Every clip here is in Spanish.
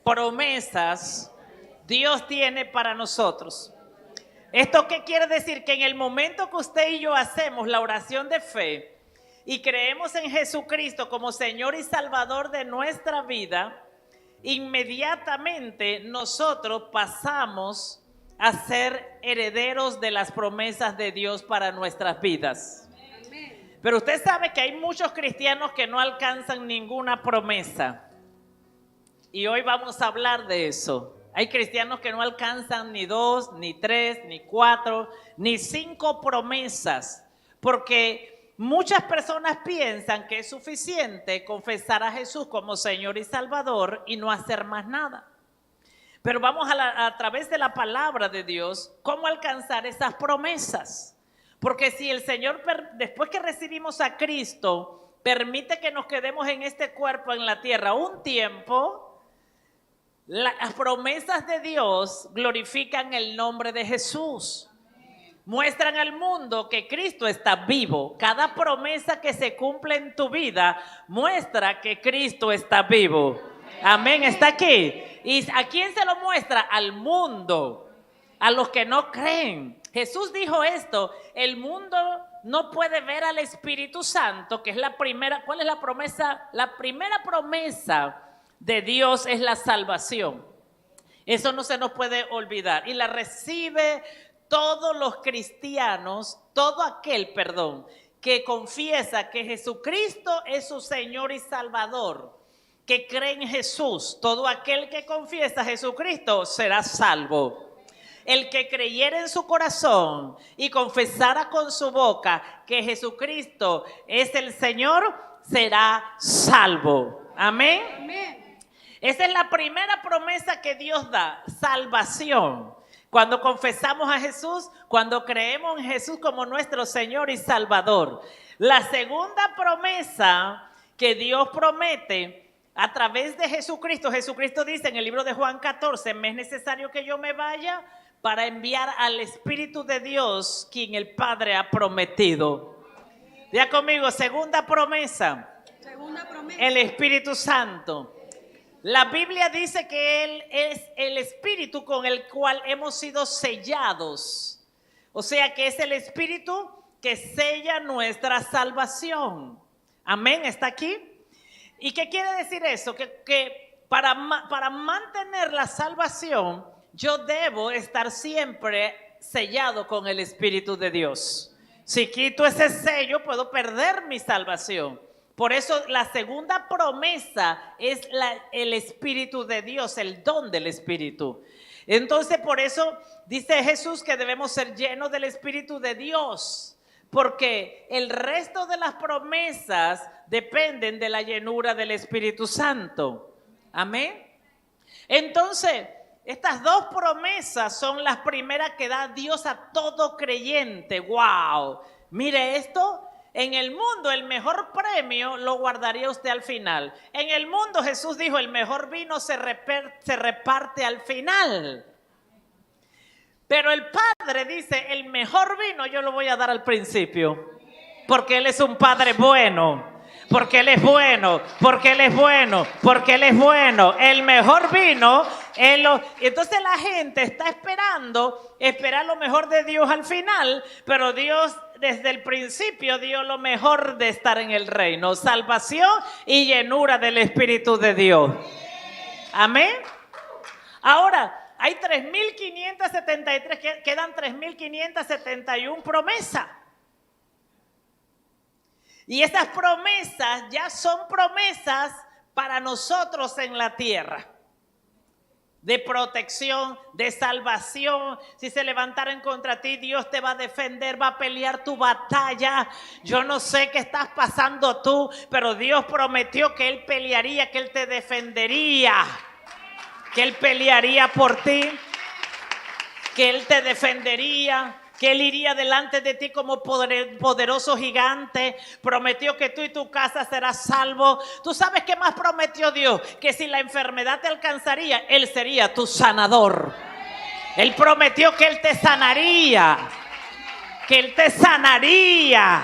promesas Dios tiene para nosotros. ¿Esto qué quiere decir? Que en el momento que usted y yo hacemos la oración de fe y creemos en Jesucristo como Señor y Salvador de nuestra vida, inmediatamente nosotros pasamos a ser herederos de las promesas de Dios para nuestras vidas. Pero usted sabe que hay muchos cristianos que no alcanzan ninguna promesa. Y hoy vamos a hablar de eso. Hay cristianos que no alcanzan ni 2, ni 3, ni 4, ni 5 promesas. Porque muchas personas piensan que es suficiente confesar a Jesús como Señor y Salvador y no hacer más nada. Pero vamos a través de la palabra de Dios, ¿cómo alcanzar esas promesas? Porque si el Señor, después que recibimos a Cristo, permite que nos quedemos en este cuerpo en la tierra un tiempo, las promesas de Dios glorifican el nombre de Jesús. Muestran al mundo que Cristo está vivo. Cada promesa que se cumple en tu vida muestra que Cristo está vivo. Amén, está aquí. ¿Y a quién se lo muestra? Al mundo, a los que no creen. Jesús dijo esto: el mundo no puede ver al Espíritu Santo, que es la primera. ¿Cuál es la promesa? La primera promesa de Dios es la salvación. Eso no se nos puede olvidar. Y la recibe todos los cristianos, que confiesa que Jesucristo es su Señor y Salvador, que cree en Jesús. Todo aquel que confiesa a Jesucristo será salvo. El que creyera en su corazón y confesara con su boca que Jesucristo es el Señor, será salvo. Amén. Amén. Esa es la primera promesa que Dios da: salvación. Cuando confesamos a Jesús, cuando creemos en Jesús como nuestro Señor y Salvador. La segunda promesa que Dios promete a través de Jesucristo. Jesucristo dice en el libro de Juan 14: me es necesario que yo me vaya para enviar al Espíritu de Dios, quien el Padre ha prometido. Diga conmigo, segunda promesa. El Espíritu Santo. La Biblia dice que Él es el Espíritu con el cual hemos sido sellados. O sea que es el Espíritu que sella nuestra salvación. Amén, ¿está aquí? ¿Y qué quiere decir eso? Que para mantener la salvación, yo debo estar siempre sellado con el Espíritu de Dios. Si quito ese sello, puedo perder mi salvación. Por eso la segunda promesa es el Espíritu de Dios, el don del Espíritu. Entonces por eso dice Jesús que debemos ser llenos del Espíritu de Dios, porque el resto de las promesas dependen de la llenura del Espíritu Santo. Amén. Entonces, estas dos promesas son las primeras que da Dios a todo creyente. ¡Wow! Mire esto. En el mundo el mejor premio lo guardaría usted al final. En el mundo Jesús dijo: el mejor vino se reparte al final. Pero el Padre dice: el mejor vino yo lo voy a dar al principio. Porque Él es un Padre bueno. Porque Él es bueno, porque Él es bueno, porque Él es bueno. El mejor vino, entonces la gente está esperar lo mejor de Dios al final, pero Dios desde el principio dio lo mejor de estar en el reino: salvación y llenura del Espíritu de Dios. Amén. Ahora, hay 3.573, quedan 3.571 promesas. Y esas promesas ya son promesas para nosotros en la tierra. De protección, de salvación. Si se levantaran contra ti, Dios te va a defender, va a pelear tu batalla. Yo no sé qué estás pasando tú, pero Dios prometió que Él pelearía, que Él te defendería, que Él pelearía por ti, que Él te defendería, que Él iría delante de ti como poderoso gigante. Prometió que tú y tu casa serás salvo. ¿Tú sabes qué más prometió Dios? Que si la enfermedad te alcanzaría, Él sería tu sanador. Él prometió que Él te sanaría, que Él te sanaría,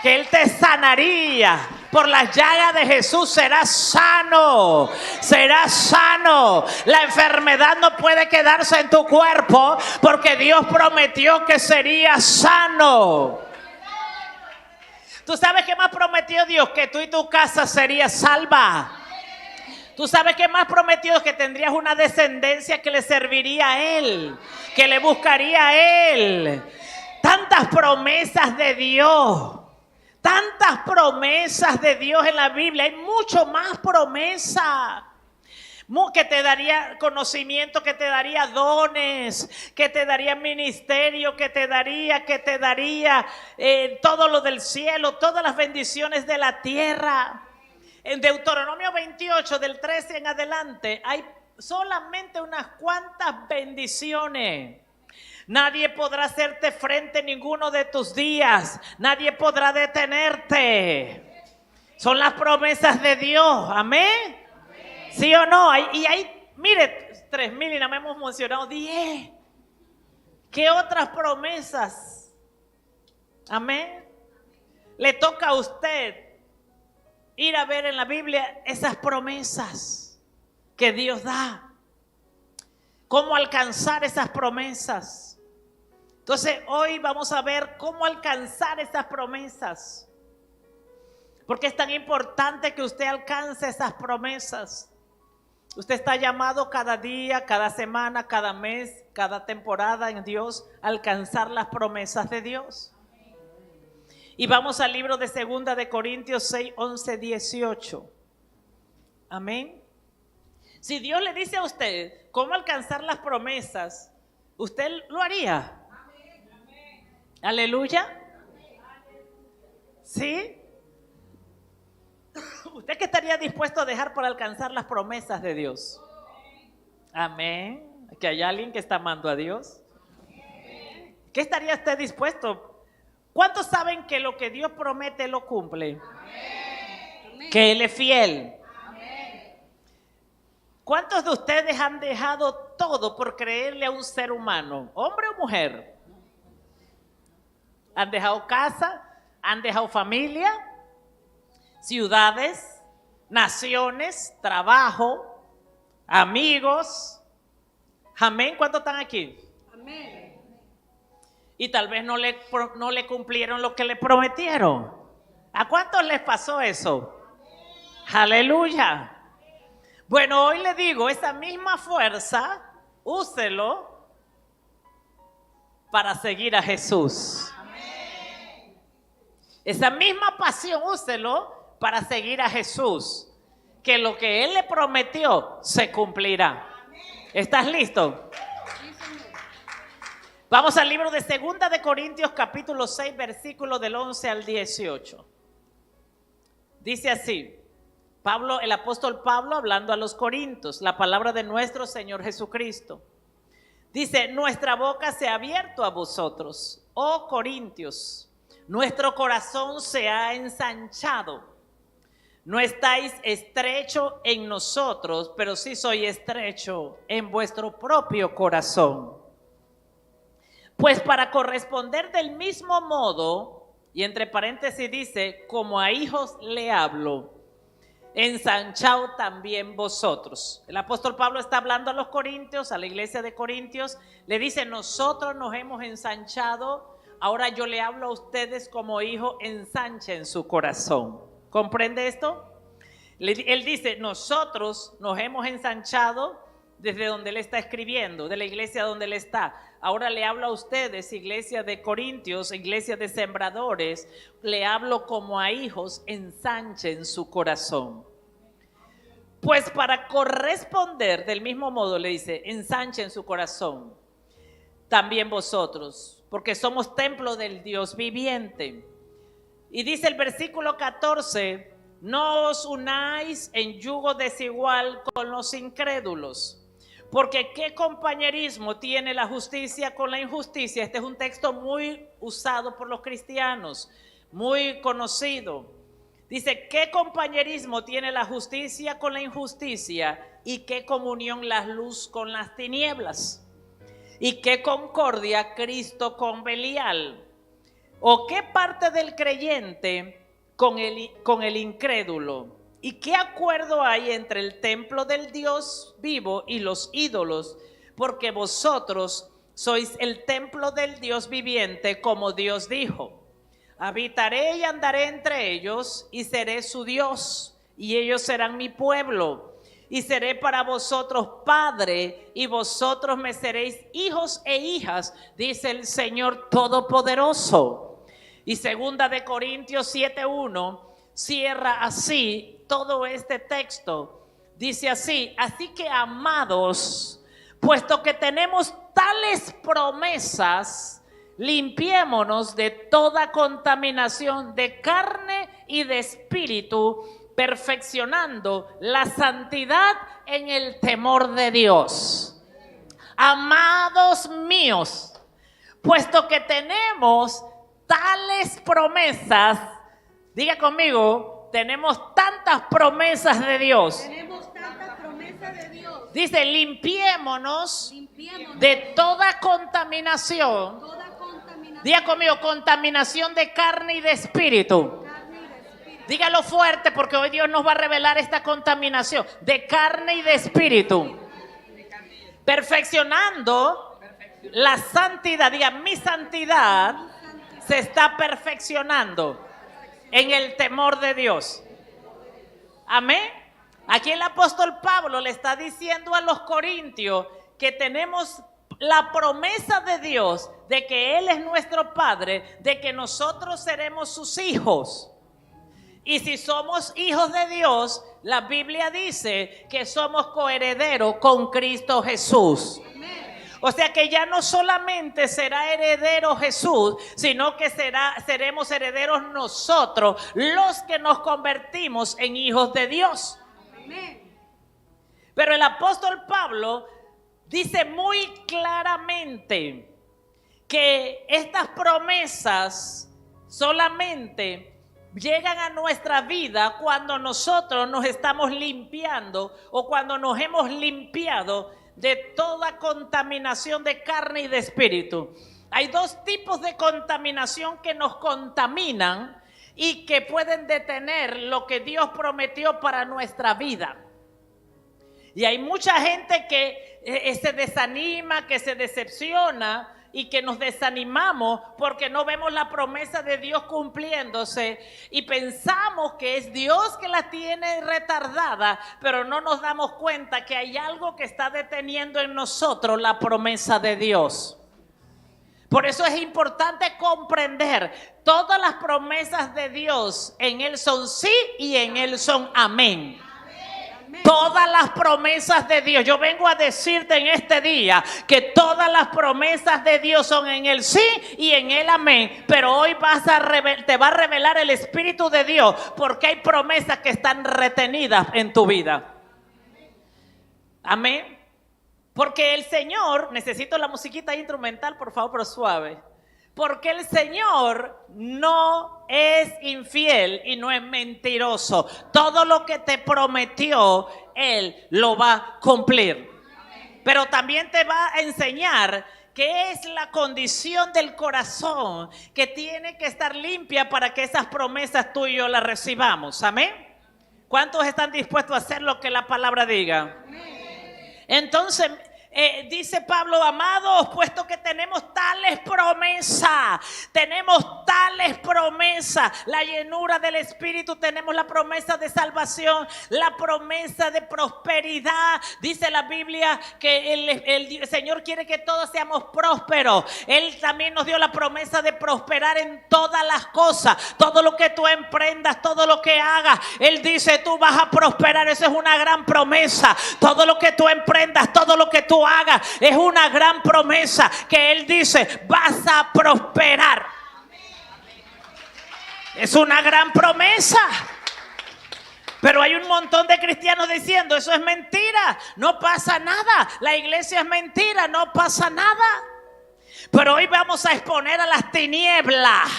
que Él te sanaría. Por las llagas de Jesús serás sano. Serás sano. La enfermedad no puede quedarse en tu cuerpo porque Dios prometió que serías sano. ¿Tú sabes qué más prometió Dios? Que tú y tu casa serías salva. ¿Tú sabes qué más prometió? Que tendrías una descendencia que le serviría a Él, que le buscaría a Él. Tantas promesas de Dios. Tantas promesas de Dios en la Biblia. Hay mucho más promesas. Que te daría conocimiento, que te daría dones, que te daría ministerio, que te daría todo lo del cielo, todas las bendiciones de la tierra. En Deuteronomio 28, del 13 en adelante, hay solamente unas cuantas bendiciones. Nadie podrá hacerte frente ninguno de tus días. Nadie podrá detenerte. Son las promesas de Dios. Amén. ¿Sí o no? Mire, 3,000 y nada más hemos mencionado 10. ¿Qué otras promesas? Amén. Le toca a usted ir a ver en la Biblia esas promesas que Dios da. ¿Cómo alcanzar esas promesas? Entonces hoy vamos a ver cómo alcanzar esas promesas. Porque es tan importante que usted alcance esas promesas. Usted está llamado cada día, cada semana, cada mes, cada temporada en Dios a alcanzar las promesas de Dios. Y vamos al libro de 2 de Corintios 6, 11, 18. Amén. Si Dios le dice a usted cómo alcanzar las promesas, ¿usted lo haría? Aleluya. ¿Sí? ¿Usted qué estaría dispuesto a dejar para alcanzar las promesas de Dios? Amén. ¿Que hay alguien que está amando a Dios? ¿Qué estaría usted dispuesto? ¿Cuántos saben que lo que Dios promete lo cumple? Que Él es fiel. ¿Cuántos de ustedes han dejado todo por creerle a un ser humano, hombre o mujer? ¿Han dejado casa? ¿Han dejado familia? Ciudades, naciones, trabajo, amigos. Amén. ¿Cuántos están aquí? Amén. Y tal vez no le cumplieron lo que le prometieron. ¿A cuántos les pasó eso? Aleluya. Bueno, hoy le digo, esa misma fuerza, úselo para seguir a Jesús. Amén. Esa misma pasión, úselo para seguir a Jesús. Que lo que Él le prometió se cumplirá. ¿Estás listo? Vamos al libro de 2 de Corintios capítulo 6, versículo del 11 al 18. Dice así. El apóstol Pablo hablando a los corintios, la palabra de nuestro Señor Jesucristo. Dice, nuestra boca se ha abierto a vosotros, oh corintios, nuestro corazón se ha ensanchado. No estáis estrecho en nosotros, pero sí soy estrecho en vuestro propio corazón. Pues para corresponder del mismo modo, y entre paréntesis dice, como a hijos le hablo, ensanchado también vosotros. El apóstol Pablo está hablando a los corintios, a la iglesia de Corintios, le dice, nosotros nos hemos ensanchado, ahora yo le hablo a ustedes como hijo, ensanchen su corazón. ¿Comprende esto? Él dice, nosotros nos hemos ensanchado desde donde él está escribiendo, de la iglesia donde él está. Ahora le hablo a ustedes, iglesia de Corintios, iglesia de sembradores, le hablo como a hijos, ensanchen su corazón. Pues para corresponder del mismo modo, le dice, ensanchen su corazón, también vosotros, porque somos templo del Dios viviente. Y dice el versículo 14, no os unáis en yugo desigual con los incrédulos. Porque ¿qué compañerismo tiene la justicia con la injusticia? Este es un texto muy usado por los cristianos, muy conocido. Dice, ¿qué compañerismo tiene la justicia con la injusticia? ¿Y qué comunión la luz con las tinieblas? ¿Y qué concordia Cristo con Belial? ¿O qué parte del creyente con el incrédulo. ¿Y qué acuerdo hay entre el templo del Dios vivo y los ídolos? Porque vosotros sois el templo del Dios viviente, como Dios dijo: habitaré y andaré entre ellos, y seré su Dios, y ellos serán mi pueblo. Y seré para vosotros padre, y vosotros me seréis hijos e hijas, dice el Señor Todopoderoso. Y 2 de Corintios 7:1 cierra así todo este texto. Dice así: así que, amados, puesto que tenemos tales promesas, limpiémonos de toda contaminación de carne y de espíritu, perfeccionando la santidad en el temor de Dios. Amados míos, puesto que tenemos tales promesas, diga conmigo, tenemos tantas promesas de Dios. Tenemos tantas promesas de Dios. Dice: limpiémonos de toda contaminación. Diga conmigo, contaminación de carne y de espíritu. Dígalo fuerte, porque hoy Dios nos va a revelar esta contaminación de carne y de espíritu. Perfeccionando la santidad. Diga: mi santidad se está perfeccionando en el temor de Dios. Amén. Aquí el apóstol Pablo le está diciendo a los corintios que tenemos la promesa de Dios de que Él es nuestro Padre, de que nosotros seremos sus hijos. Y si somos hijos de Dios, la Biblia dice que somos coherederos con Cristo Jesús. O sea que ya no solamente será heredero Jesús, sino que seremos herederos nosotros, los que nos convertimos en hijos de Dios. Pero el apóstol Pablo dice muy claramente que estas promesas solamente llegan a nuestra vida cuando nosotros nos estamos limpiando, o cuando nos hemos limpiado de toda contaminación de carne y de espíritu. Hay dos tipos de contaminación que nos contaminan y que pueden detener lo que Dios prometió para nuestra vida. Y hay mucha gente que se desanima, que se decepciona, y que nos desanimamos porque no vemos la promesa de Dios cumpliéndose, y pensamos que es Dios que la tiene retardada, pero no nos damos cuenta que hay algo que está deteniendo en nosotros la promesa de Dios. Por eso es importante comprender: todas las promesas de Dios en Él son sí y en Él son amén. Todas las promesas de Dios. Yo vengo a decirte en este día que todas las promesas de Dios son en el sí y en el amén. Pero hoy te va a revelar el Espíritu de Dios, porque hay promesas que están retenidas en tu vida. Amén. Porque el Señor, necesito la musiquita instrumental, por favor, pero suave. Porque el Señor no es infiel y no es mentiroso. Todo lo que te prometió, Él lo va a cumplir. Pero también te va a enseñar qué es la condición del corazón que tiene que estar limpia para que esas promesas tú y yo las recibamos. Amén. ¿Cuántos están dispuestos a hacer lo que la palabra diga? Entonces, dice Pablo: amados, puesto que tenemos tales promesas, la llenura del Espíritu, tenemos la promesa de salvación, la promesa de prosperidad. Dice la Biblia que el Señor quiere que todos seamos prósperos. Él también nos dio la promesa de prosperar en todas las cosas. Todo lo que tú emprendas, todo lo que hagas, Él dice: tú vas a prosperar. Eso es una gran promesa. Todo lo que tú emprendas, todo lo que tú hagas, es una gran promesa que Él dice: vas a prosperar. Es una gran promesa. Pero hay un montón de cristianos diciendo: eso es mentira, no pasa nada. La iglesia es mentira, no pasa nada. Pero hoy vamos a exponer a las tinieblas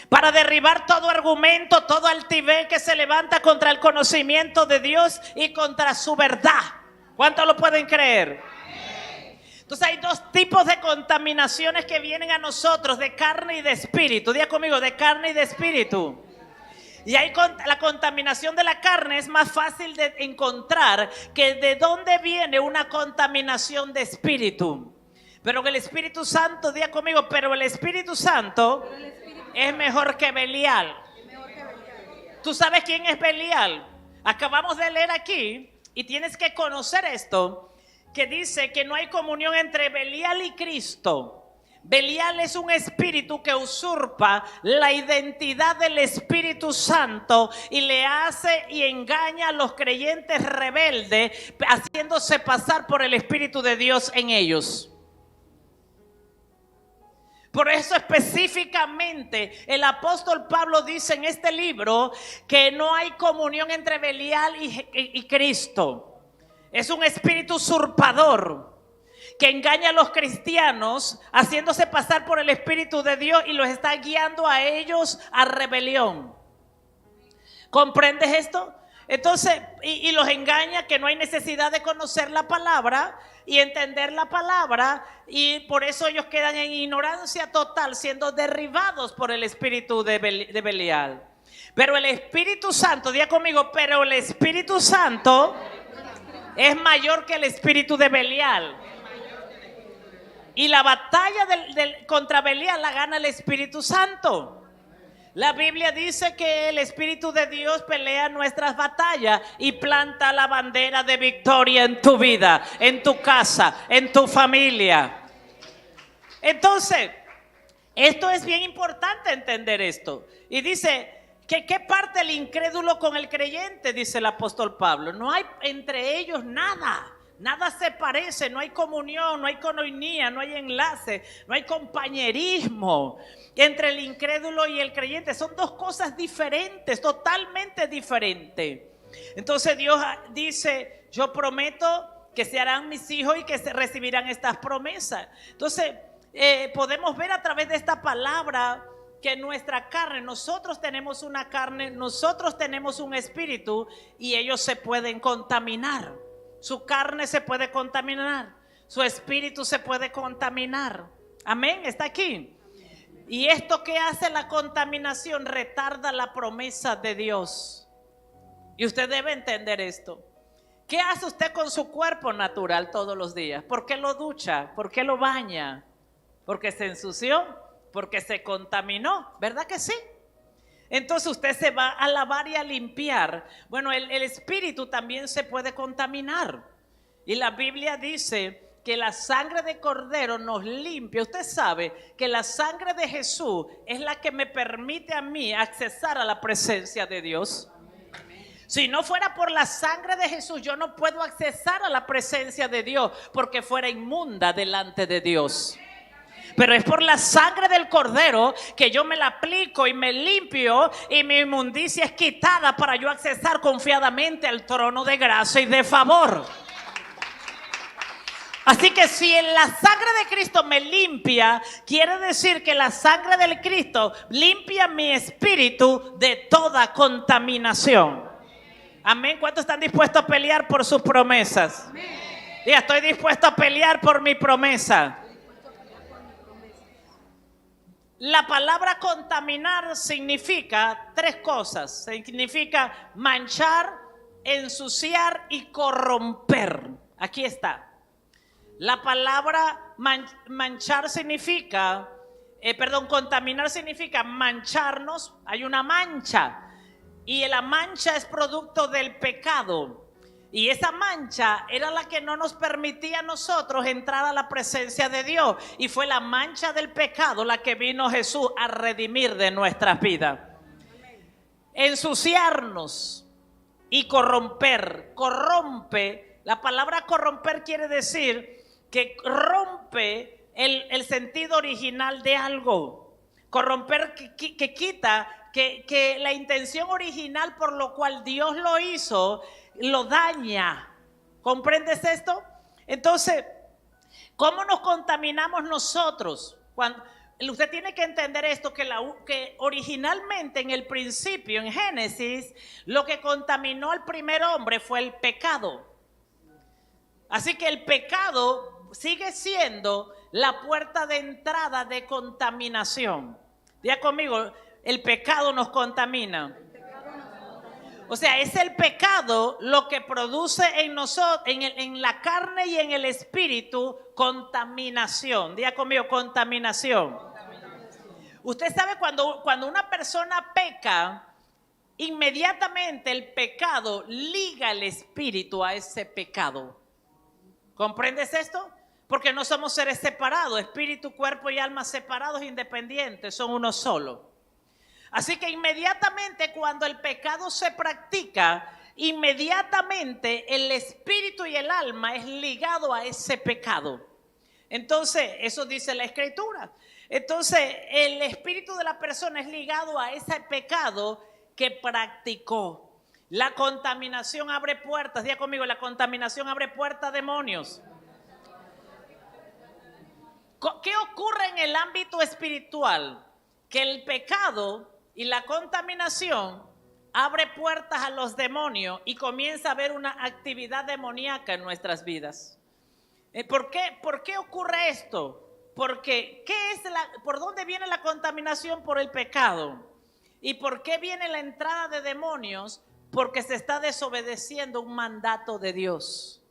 para derribar todo argumento, todo altivez que se levanta contra el conocimiento de Dios y contra su verdad. ¿Cuántos lo pueden creer? Entonces hay dos tipos de contaminaciones que vienen a nosotros, de carne y de espíritu. Diga conmigo, de carne y de espíritu. Y hay la contaminación de la carne es más fácil de encontrar que de dónde viene una contaminación de espíritu. Pero el Espíritu Santo, diga conmigo, pero el Espíritu Santo es mejor que Belial. ¿Tú sabes quién es Belial? Acabamos de leer aquí y tienes que conocer esto, que dice que no hay comunión entre Belial y Cristo. Belial es un espíritu que usurpa la identidad del Espíritu Santo y le hace y engaña a los creyentes rebeldes, haciéndose pasar por el Espíritu de Dios en ellos. Por eso específicamente el apóstol Pablo dice en este libro que no hay comunión entre Belial y Cristo. Es un espíritu usurpador que engaña a los cristianos haciéndose pasar por el Espíritu de Dios y los está guiando a ellos a rebelión. ¿Comprendes esto? Entonces, y los engaña que no hay necesidad de conocer la palabra y entender la palabra, y por eso ellos quedan en ignorancia total, siendo derribados por el espíritu de Belial. Pero el Espíritu Santo, diga conmigo, pero el Espíritu Santo es mayor que el espíritu de Belial. Y la batalla contra Belial la gana el Espíritu Santo. La Biblia dice que el Espíritu de Dios pelea nuestras batallas y planta la bandera de victoria en tu vida, en tu casa, en tu familia. Entonces, esto es bien importante entender esto. Y dice que ¿qué parte el incrédulo con el creyente? Dice el apóstol Pablo. No hay entre ellos nada. Nada se parece, no hay comunión, no hay coinonía, no hay enlace, no hay compañerismo entre el incrédulo y el creyente. Son dos cosas diferentes, totalmente diferentes. Entonces Dios dice, yo prometo que se harán mis hijos y que se recibirán estas promesas. Entonces podemos ver a través de esta palabra que nuestra carne, nosotros tenemos una carne, nosotros tenemos un espíritu y ellos se pueden contaminar. Su carne se puede contaminar, su espíritu se puede contaminar. Amén, está aquí. Y esto que hace la contaminación retarda la promesa de Dios. Y usted debe entender esto. ¿Qué hace usted con su cuerpo natural todos los días? ¿Por qué lo ducha? ¿Por qué lo baña? ¿Porque se ensució? ¿Porque se contaminó? ¿Verdad que sí? Entonces usted se va a lavar y a limpiar. Bueno, el espíritu también se puede contaminar. Y la Biblia dice que la sangre de cordero nos limpia. Usted sabe que la sangre de Jesús es la que me permite a mí accesar a la presencia de Dios. Si no fuera por la sangre de Jesús, yo no puedo accesar a la presencia de Dios, porque fuera inmunda delante de Dios. Pero es por la sangre del cordero que yo me la aplico y me limpio y mi inmundicia es quitada para yo accesar confiadamente al trono de gracia y de favor. Así que si la sangre de Cristo me limpia, quiere decir que la sangre del Cristo limpia mi espíritu de toda contaminación. Amén. ¿Cuántos están dispuestos a pelear por sus promesas? Diga, estoy dispuesto a pelear por mi promesa. La palabra contaminar significa tres cosas. Significa manchar, ensuciar y corromper. Aquí está. La palabra manchar significa, contaminar significa mancharnos. Hay una mancha y la mancha es producto del pecado. Y esa mancha era la que no nos permitía a nosotros entrar a la presencia de Dios. Y fue la mancha del pecado la que vino Jesús a redimir de nuestras vidas. Ensuciarnos y corromper. Corrompe, la palabra corromper quiere decir que rompe el sentido original de algo. Corromper que quita, que la intención original por lo cual Dios lo hizo, lo daña. ¿Comprendes esto? Entonces, ¿cómo nos contaminamos nosotros? Usted tiene que entender esto, que originalmente en el principio, en Génesis, lo que contaminó al primer hombre fue el pecado. Así que el pecado sigue siendo la puerta de entrada de contaminación. Diga conmigo, el pecado nos contamina. O sea, es el pecado lo que produce en nosotros, en la carne y en el espíritu, contaminación. Diga conmigo, contaminación. Usted sabe cuando una persona peca, inmediatamente el pecado liga el espíritu a ese pecado. ¿Comprendes esto? Porque no somos seres separados, espíritu, cuerpo y alma separados, independientes, son uno solo. Así que inmediatamente cuando el pecado se practica, inmediatamente el espíritu y el alma es ligado a ese pecado. Entonces, eso dice la Escritura. Entonces, el espíritu de la persona es ligado a ese pecado que practicó. La contaminación abre puertas. Diga conmigo, la contaminación abre puertas a demonios. ¿Qué ocurre en el ámbito espiritual? Que el pecado y la contaminación abre puertas a los demonios y comienza a haber una actividad demoníaca en nuestras vidas. ¿Por qué ocurre esto? Porque ¿por dónde viene la contaminación? Por el pecado. ¿Y por qué viene la entrada de demonios? Porque se está desobedeciendo un mandato de Dios.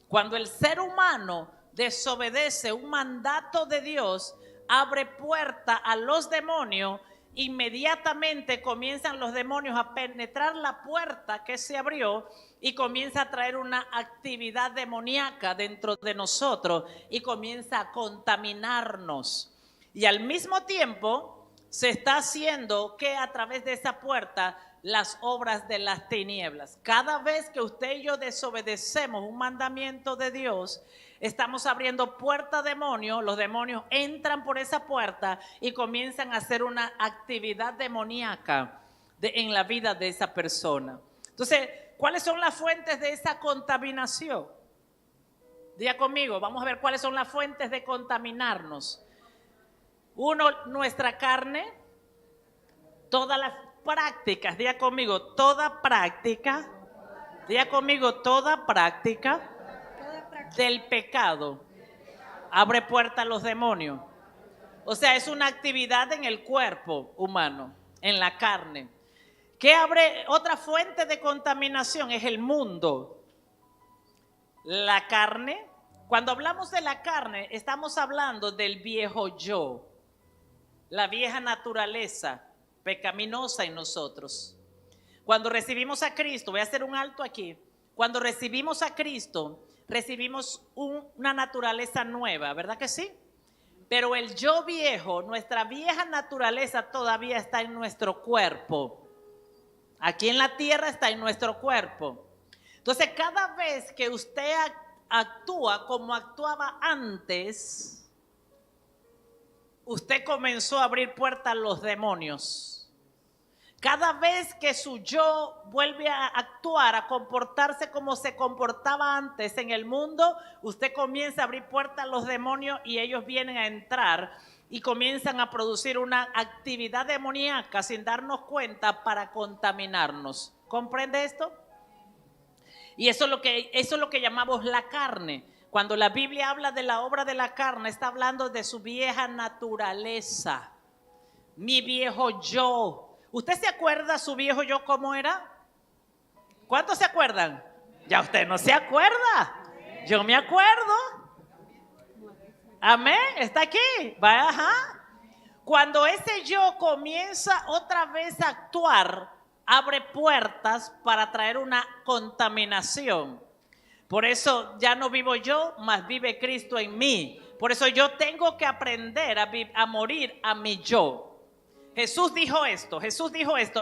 Cuando el ser humano desobedece un mandato de Dios, abre puerta a los demonios. Inmediatamente comienzan los demonios a penetrar la puerta que se abrió y comienza a traer una actividad demoníaca dentro de nosotros y comienza a contaminarnos. Y al mismo tiempo se está haciendo que a través de esa puerta las obras de las tinieblas. Cada vez que usted y yo desobedecemos un mandamiento de Dios, estamos abriendo puerta a demonios. Los demonios entran por esa puerta y comienzan a hacer una actividad demoníaca en la vida de esa persona. Entonces, ¿cuáles son las fuentes de esa contaminación? Diga conmigo, vamos a ver cuáles son las fuentes de contaminarnos. Uno, nuestra carne, todas las prácticas. Diga conmigo, toda práctica. Diga conmigo, toda práctica del pecado abre puerta a los demonios. O sea, es una actividad en el cuerpo humano, en la carne. ¿Qué abre? Otra fuente de contaminación es el mundo. La carne. Cuando hablamos de la carne, estamos hablando del viejo yo, la vieja naturaleza pecaminosa en nosotros. Cuando recibimos a Cristo, voy a hacer un alto aquí. Cuando recibimos a Cristo, recibimos una naturaleza nueva, ¿verdad que sí? Pero el yo viejo, nuestra vieja naturaleza todavía está en nuestro cuerpo. Aquí en la tierra está en nuestro cuerpo. Entonces, cada vez que usted actúa como actuaba antes, usted comenzó a abrir puertas a los demonios. Cada vez que su yo vuelve a actuar, a comportarse como se comportaba antes en el mundo, usted comienza a abrir puertas a los demonios y ellos vienen a entrar y comienzan a producir una actividad demoníaca sin darnos cuenta para contaminarnos. ¿Comprende esto? Y eso es lo que llamamos la carne. Cuando la Biblia habla de la obra de la carne, está hablando de su vieja naturaleza. Mi viejo yo. ¿Usted se acuerda su viejo yo cómo era? ¿Cuántos se acuerdan? Ya usted no se acuerda. Yo me acuerdo. Amén. ¿Está aquí? Va, ajá. Cuando ese yo comienza otra vez a actuar, abre puertas para traer una contaminación. Por eso ya no vivo yo, mas vive Cristo en mí. Por eso yo tengo que aprender a morir a mi yo. Jesús dijo esto,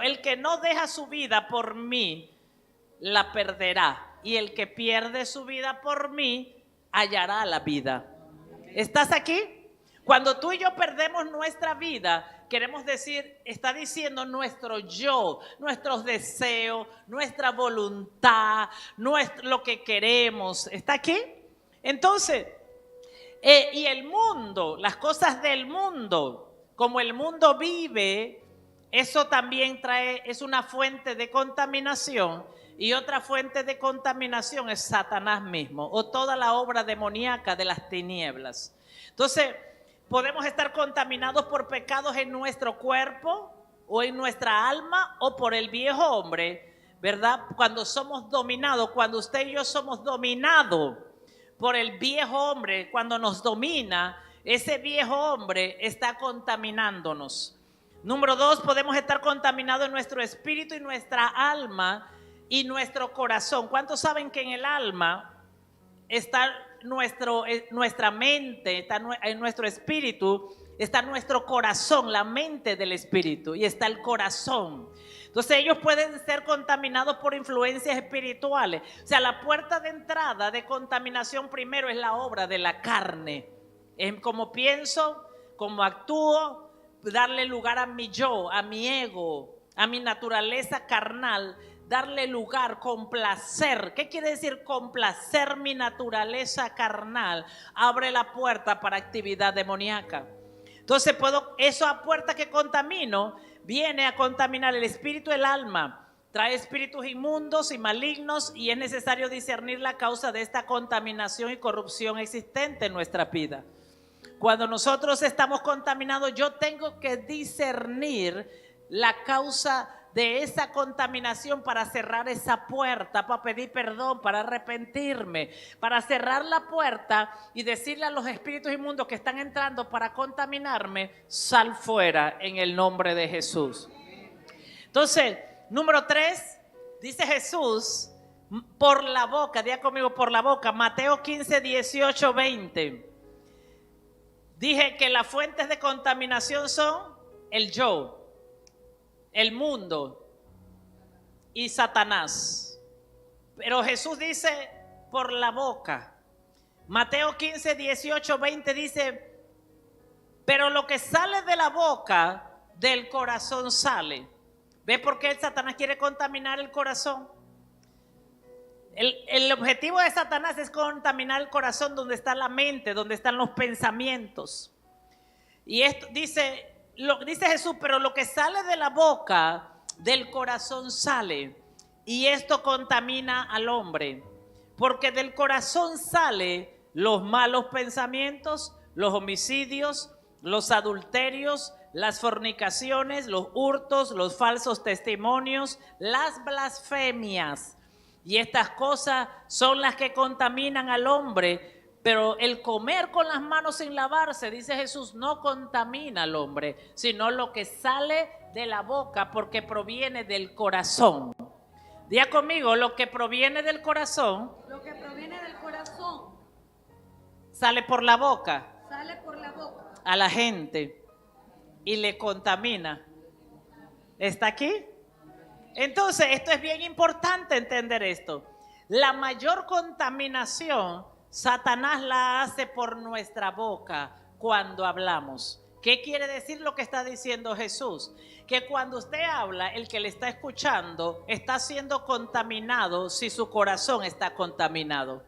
el que no deja su vida por mí, la perderá. Y el que pierde su vida por mí, hallará la vida. ¿Estás aquí? Cuando tú y yo perdemos nuestra vida, queremos decir, está diciendo nuestro yo, nuestros deseos, nuestra voluntad, lo que queremos. ¿Está aquí? Entonces, y el mundo, las cosas del mundo, como el mundo vive, eso también es una fuente de contaminación Y otra fuente de contaminación es Satanás mismo o toda la obra demoníaca de las tinieblas. Entonces, podemos estar contaminados por pecados en nuestro cuerpo o en nuestra alma o por el viejo hombre, ¿verdad? Cuando somos dominados, cuando usted y yo somos dominados por el viejo hombre, cuando nos domina, ese viejo hombre está contaminándonos. Número 2, podemos estar contaminados en nuestro espíritu y nuestra alma y nuestro corazón. ¿Cuántos saben que en el alma está nuestra mente, está en nuestro espíritu, está nuestro corazón, la mente del espíritu, y está el corazón? Entonces ellos pueden ser contaminados por influencias espirituales. O sea, la puerta de entrada de contaminación primero es la obra de la carne. Es como pienso, como actúo, darle lugar a mi yo, a mi ego, a mi naturaleza carnal, darle lugar, complacer. ¿Qué quiere decir complacer mi naturaleza carnal? Abre la puerta para actividad demoníaca. Entonces esa puerta que contamino viene a contaminar el espíritu y el alma. Trae espíritus inmundos y malignos y es necesario discernir la causa de esta contaminación y corrupción existente en nuestra vida. Cuando nosotros estamos contaminados, yo tengo que discernir la causa de esa contaminación para cerrar esa puerta, para pedir perdón, para arrepentirme, para cerrar la puerta y decirle a los espíritus inmundos que están entrando para contaminarme, sal fuera en el nombre de Jesús. Entonces, número 3, dice Jesús, por la boca, diga conmigo, por la boca, Mateo 15, 18, 20. Dije que las fuentes de contaminación son el yo, el mundo y Satanás. Pero Jesús dice por la boca. Mateo 15, 18, 20 dice, pero lo que sale de la boca, del corazón sale. ¿Ve por qué Satanás quiere contaminar el corazón? El objetivo de Satanás es contaminar el corazón, donde está la mente, donde están los pensamientos. Y esto dice Jesús, pero lo que sale de la boca, del corazón sale, y esto contamina al hombre, porque del corazón sale los malos pensamientos, los homicidios, los adulterios, las fornicaciones, los hurtos, los falsos testimonios, las blasfemias. Y estas cosas son las que contaminan al hombre, pero el comer con las manos sin lavarse, dice Jesús, no contamina al hombre, sino lo que sale de la boca, porque proviene del corazón. Diga conmigo, lo que proviene del corazón, sale por la boca, a la gente y le contamina. ¿Está aquí? Entonces, esto es bien importante entender esto. La mayor contaminación, Satanás la hace por nuestra boca cuando hablamos. ¿Qué quiere decir lo que está diciendo Jesús? Que cuando usted habla, el que le está escuchando está siendo contaminado si su corazón está contaminado.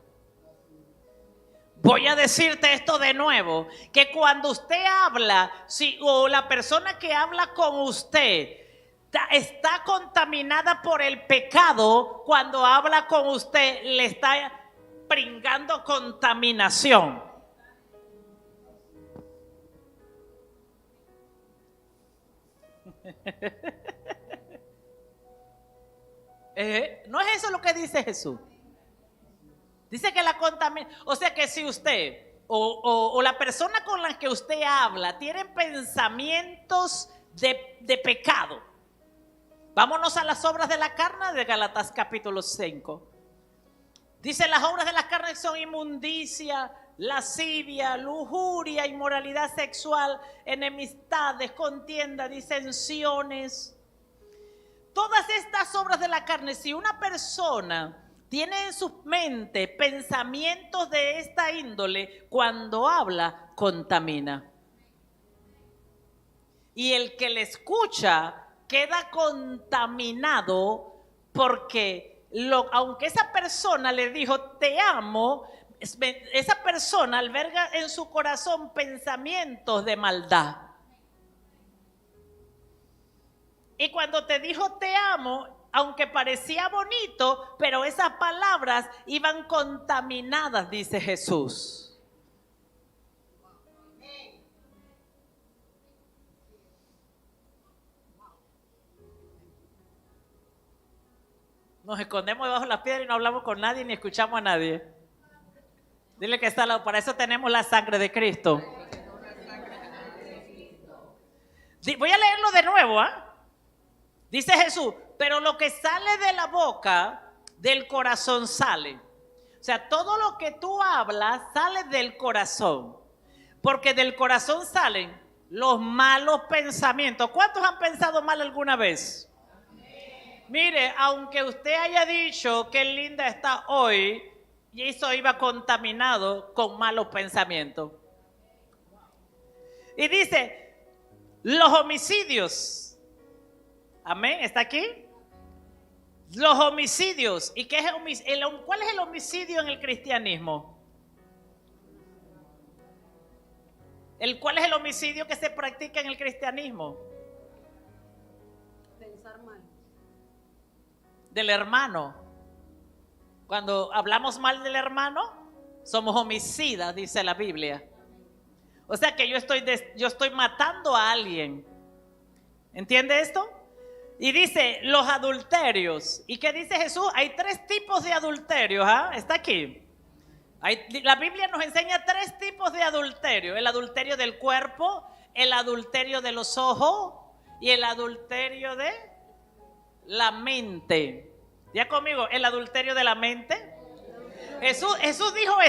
Voy a decirte esto de nuevo, que cuando usted habla, o la persona que habla con usted está contaminada por el pecado, cuando habla con usted le está bringando contaminación. ¿No es eso lo que dice Jesús? Dice que la contaminación, o sea que si usted o la persona con la que usted habla tienen pensamientos de pecado. Vámonos a las obras de la carne de Gálatas capítulo 5. Dice, las obras de la carne son inmundicia, lascivia, lujuria, inmoralidad sexual, enemistades, contienda, disensiones. Todas estas obras de la carne, si una persona tiene en su mente pensamientos de esta índole, cuando habla, contamina. Y el que le escucha queda contaminado, porque aunque esa persona le dijo te amo, esa persona alberga en su corazón pensamientos de maldad. Y cuando te dijo te amo, aunque parecía bonito, pero esas palabras iban contaminadas, dice Jesús. Nos escondemos debajo de las piedras y no hablamos con nadie ni escuchamos a nadie. Dile que está al lado, para eso tenemos la sangre de Cristo. Voy a leerlo de nuevo, ¿eh? Dice Jesús, pero lo que sale de la boca, del corazón sale. O sea, todo lo que tú hablas sale del corazón. Porque del corazón salen los malos pensamientos. ¿Cuántos han pensado mal alguna vez? Mire, aunque usted haya dicho que linda está hoy, y eso iba contaminado con malos pensamientos. Y dice, los homicidios. Amén, ¿está aquí? Los homicidios. ¿Y qué es cuál es el homicidio en el cristianismo? ¿Cuál es el homicidio que se practica en el cristianismo? Pensar mal. Del hermano. Cuando hablamos mal del hermano, somos homicidas, dice la Biblia. O sea que yo estoy matando a alguien. ¿Entiende esto? Y dice los adulterios. ¿Y qué dice Jesús? Hay 3 tipos de adulterios. ¿Ah? Está aquí. La Biblia nos enseña 3 tipos de adulterio. El adulterio del cuerpo, el adulterio de los ojos y el adulterio de la mente. Ya conmigo, el adulterio de la mente. Jesús dijo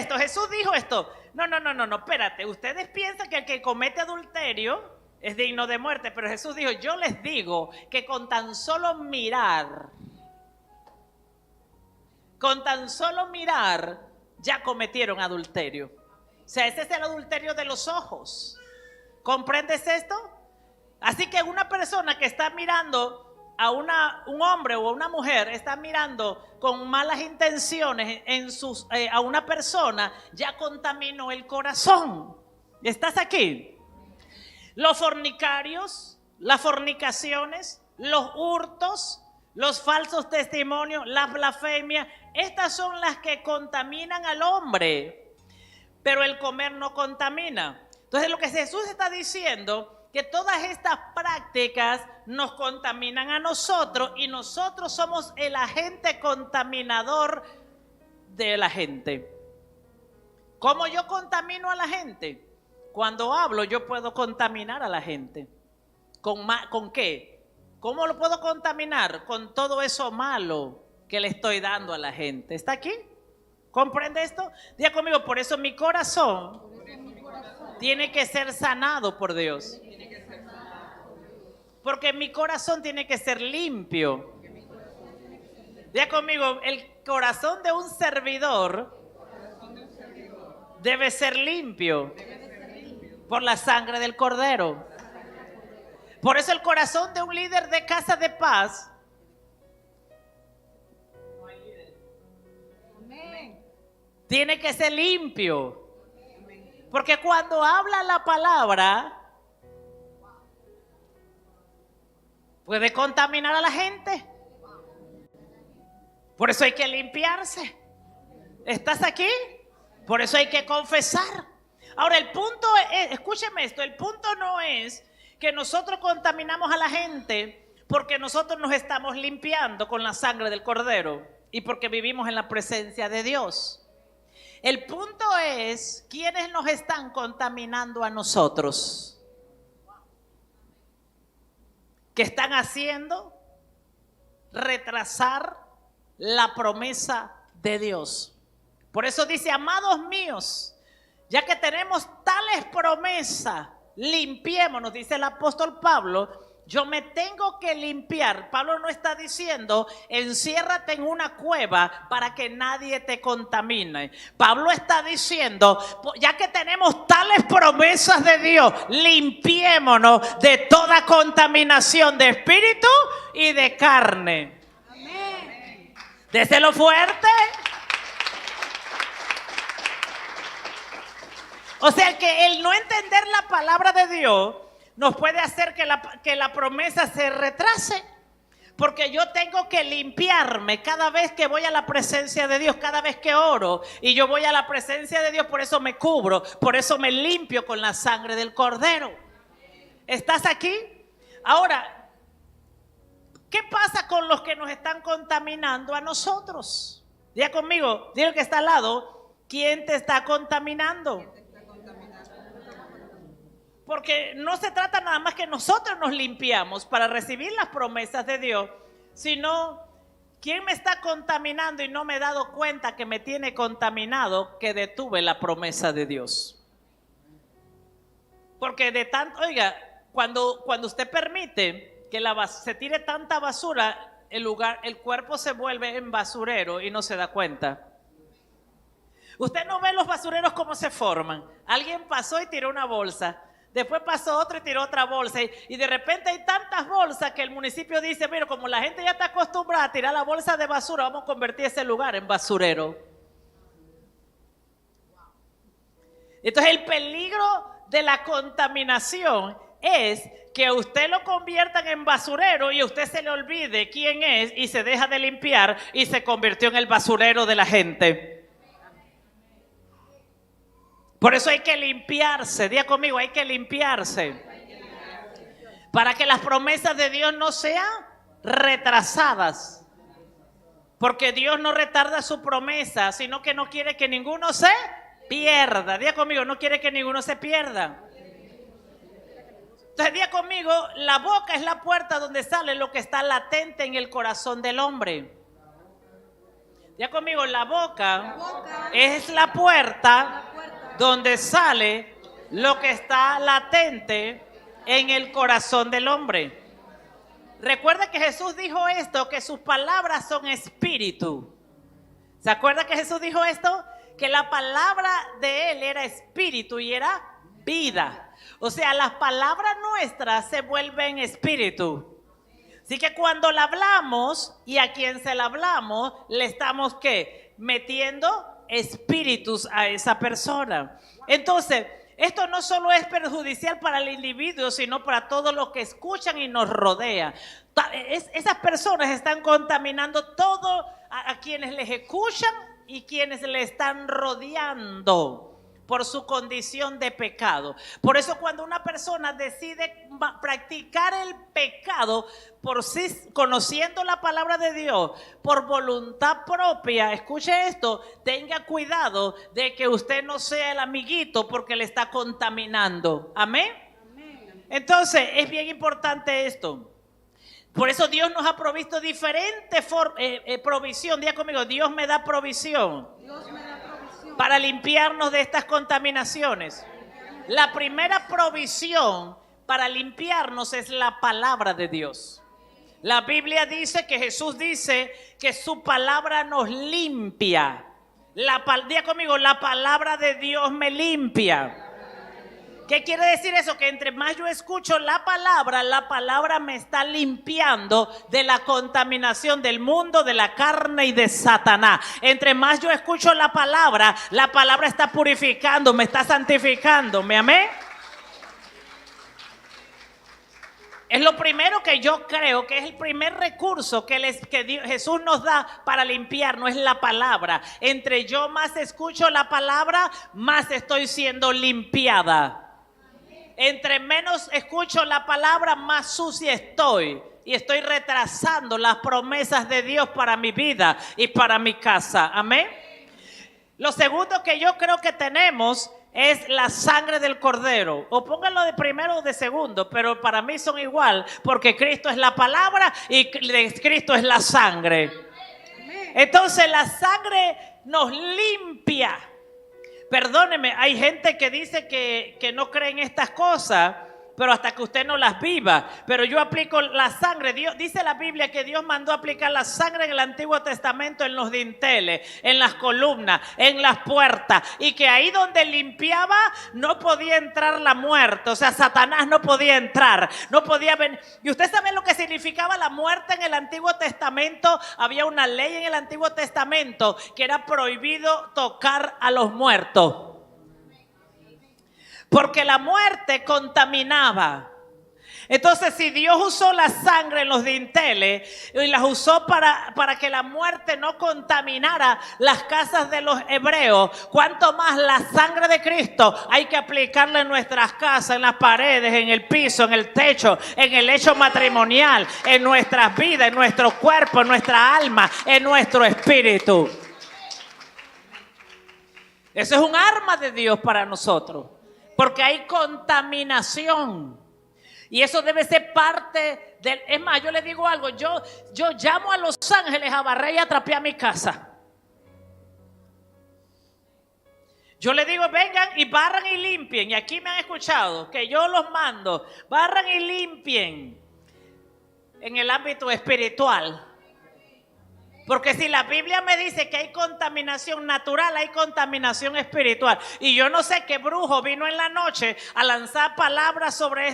esto. No, espérate. Ustedes piensan que el que comete adulterio es digno de muerte, pero Jesús dijo, yo les digo que con tan solo mirar, ya cometieron adulterio. O sea, ese es el adulterio de los ojos. ¿Comprendes esto? Así que una persona que está mirando a un hombre o a una mujer, está mirando con malas intenciones a una persona, ya contaminó el corazón. ¿Estás aquí? Los fornicarios, las fornicaciones, los hurtos, los falsos testimonios, las blasfemias, estas son las que contaminan al hombre, pero el comer no contamina. Entonces lo que Jesús está diciendo, que todas estas prácticas nos contaminan a nosotros y nosotros somos el agente contaminador de la gente. ¿Cómo yo contamino a la gente? Cuando hablo yo puedo contaminar a la gente. ¿Con qué? ¿Cómo lo puedo contaminar? Con todo eso malo que le estoy dando a la gente. ¿Está aquí? ¿Comprende esto? Diga conmigo, por eso mi corazón tiene que ser sanado por Dios. Porque mi corazón tiene que ser limpio. Diga conmigo, el corazón de un servidor debe ser limpio por la sangre del Cordero. Por eso el corazón de un líder de casa de paz tiene que ser limpio. Porque cuando habla la palabra puede contaminar a la gente. Por eso hay que limpiarse. ¿Estás aquí? Por eso hay que confesar. Ahora el punto es, escúcheme esto, el punto no es que nosotros contaminamos a la gente porque nosotros nos estamos limpiando con la sangre del Cordero y porque vivimos en la presencia de Dios. El punto es quiénes nos están contaminando a nosotros. ¿Qué están haciendo? Retrasar la promesa de Dios. Por eso dice, amados míos, ya que tenemos tales promesas, limpiémonos, dice el apóstol Pablo. Yo me tengo que limpiar. Pablo no está diciendo, enciérrate en una cueva para que nadie te contamine. Pablo está diciendo, ya que tenemos tales promesas de Dios, limpiémonos de toda contaminación de espíritu y de carne. Amén. Déselo fuerte. O sea que el no entender la palabra de Dios nos puede hacer que la promesa se retrase. Porque yo tengo que limpiarme cada vez que voy a la presencia de Dios, cada vez que oro y yo voy a la presencia de Dios, por eso me cubro, por eso me limpio con la sangre del Cordero. ¿Estás aquí? Ahora, ¿qué pasa con los que nos están contaminando a nosotros? Diga conmigo, dile que está al lado, ¿quién te está contaminando? Porque no se trata nada más que nosotros nos limpiamos para recibir las promesas de Dios, sino ¿quién me está contaminando y no me he dado cuenta que me tiene contaminado, que detuve la promesa de Dios? Porque de tanto, oiga, cuando usted permite que se tire tanta basura, el cuerpo se vuelve en basurero y no se da cuenta. Usted no ve los basureros cómo se forman. Alguien pasó y tiró una bolsa. Después pasó otro y tiró otra bolsa. Y de repente hay tantas bolsas que el municipio dice, mira, como la gente ya está acostumbrada a tirar la bolsa de basura, vamos a convertir ese lugar en basurero. Entonces el peligro de la contaminación es que usted lo conviertan en basurero y usted se le olvide quién es y se deja de limpiar y se convirtió en el basurero de la gente. Por eso hay que limpiarse, diga conmigo, hay que limpiarse. Para que las promesas de Dios no sean retrasadas. Porque Dios no retarda su promesa, sino que no quiere que ninguno se pierda. Diga conmigo, no quiere que ninguno se pierda. Entonces diga conmigo, la boca es la puerta donde sale lo que está latente en el corazón del hombre. Diga conmigo, la boca es la puerta donde sale lo que está latente en el corazón del hombre. Recuerda que Jesús dijo esto, que sus palabras son espíritu. ¿Se acuerda que Jesús dijo esto? Que la palabra de él era espíritu y era vida. O sea, las palabras nuestras se vuelven espíritu. Así que cuando la hablamos y a quien se la hablamos, le estamos ¿qué? Metiendo espíritus a esa persona. Entonces, esto no solo es perjudicial para el individuo, sino para todos los que escuchan y nos rodean. Esas personas están contaminando todo a quienes les escuchan y quienes le están rodeando por su condición de pecado. Por eso cuando una persona decide practicar el pecado por sí, conociendo la palabra de Dios, por voluntad propia, escuche esto, tenga cuidado de que usted no sea el amiguito porque le está contaminando. ¿Amén? Entonces es bien importante esto. Por eso Dios nos ha provisto diferente provisión. Diga conmigo, Dios me da provisión. Dios me da provisión para limpiarnos de estas contaminaciones. La primera provisión para limpiarnos es la palabra de Dios. La Biblia dice que Jesús dice que su palabra nos limpia. Diga conmigo, la palabra de Dios me limpia. ¿Qué quiere decir eso? Que entre más yo escucho la palabra me está limpiando de la contaminación del mundo, de la carne y de Satanás. Entre más yo escucho la palabra está purificando, me está santificando. ¿Me amé? Es lo primero que yo creo que es el primer recurso que Jesús nos da para limpiarnos, es la palabra. Entre yo más escucho la palabra, más estoy siendo limpiada. Entre menos escucho la palabra, más sucia estoy. Y estoy retrasando las promesas de Dios para mi vida y para mi casa. Amén. Lo segundo que yo creo que tenemos es la sangre del Cordero. O pónganlo de primero o de segundo, pero para mí son igual, porque Cristo es la palabra y Cristo es la sangre. Entonces la sangre nos limpia. Perdóneme, hay gente que dice que no cree en estas cosas, pero hasta que usted no las viva. Pero yo aplico la sangre. Dios, dice la Biblia que Dios mandó aplicar la sangre en el Antiguo Testamento en los dinteles, en las columnas, en las puertas. Y que ahí donde limpiaba no podía entrar la muerte. O sea, Satanás no podía entrar. No podía venir. ¿Y usted sabe lo que significaba la muerte en el Antiguo Testamento? Había una ley en el Antiguo Testamento que era prohibido tocar a los muertos. Porque la muerte contaminaba. Entonces, si Dios usó la sangre en los dinteles y las usó para que la muerte no contaminara las casas de los hebreos, ¿cuánto más la sangre de Cristo hay que aplicarla en nuestras casas, en las paredes, en el piso, en el techo, en el lecho matrimonial, en nuestras vidas, en nuestro cuerpo, en nuestra alma, en nuestro espíritu? Eso es un arma de Dios para nosotros, porque hay contaminación. Y eso debe ser parte del... Es más, yo le digo algo. Yo llamo a los ángeles a barrer y a trapear mi casa. Yo le digo, vengan y barran y limpien. Y aquí me han escuchado que yo los mando. Barran y limpien en el ámbito espiritual. Porque si la Biblia me dice que hay contaminación natural, hay contaminación espiritual. Y yo no sé qué brujo vino en la noche a lanzar palabras sobre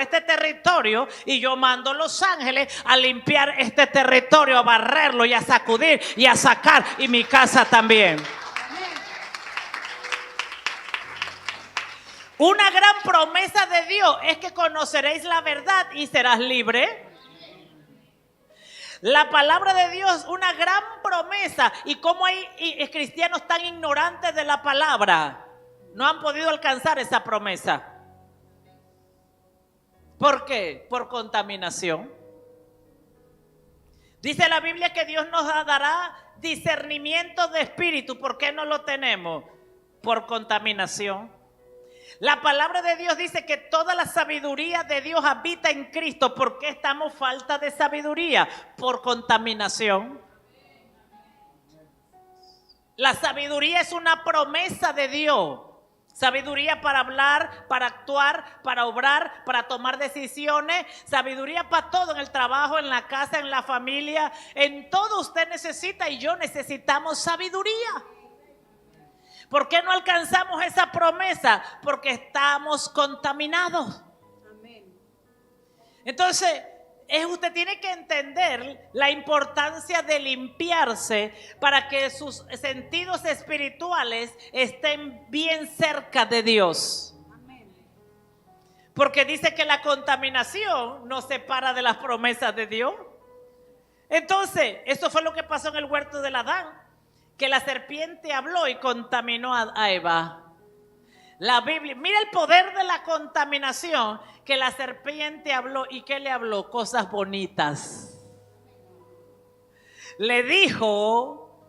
este territorio. Y yo mando a los ángeles a limpiar este territorio, a barrerlo y a sacudir y a sacar. Y mi casa también. Una gran promesa de Dios es que conoceréis la verdad y serás libre. La palabra de Dios, una gran promesa. ¿Y cómo hay cristianos tan ignorantes de la palabra? No han podido alcanzar esa promesa. ¿Por qué? Por contaminación. Dice la Biblia que Dios nos dará discernimiento de espíritu. ¿Por qué no lo tenemos? Por contaminación. La palabra de Dios dice que toda la sabiduría de Dios habita en Cristo. ¿Por qué estamos falta de sabiduría? Por contaminación. La sabiduría es una promesa de Dios. Sabiduría para hablar, para actuar, para obrar, para tomar decisiones. Sabiduría para todo, en el trabajo, en la casa, en la familia. En todo usted necesita y yo necesitamos sabiduría. ¿Por qué no alcanzamos esa promesa? Porque estamos contaminados. Entonces, usted tiene que entender la importancia de limpiarse para que sus sentidos espirituales estén bien cerca de Dios. Porque dice que la contaminación nos separa de las promesas de Dios. Entonces, eso fue lo que pasó en el huerto del Adán. Que la serpiente habló y contaminó a Eva. La Biblia, mira el poder de la contaminación. Que la serpiente habló. ¿Y qué le habló? Cosas bonitas. Le dijo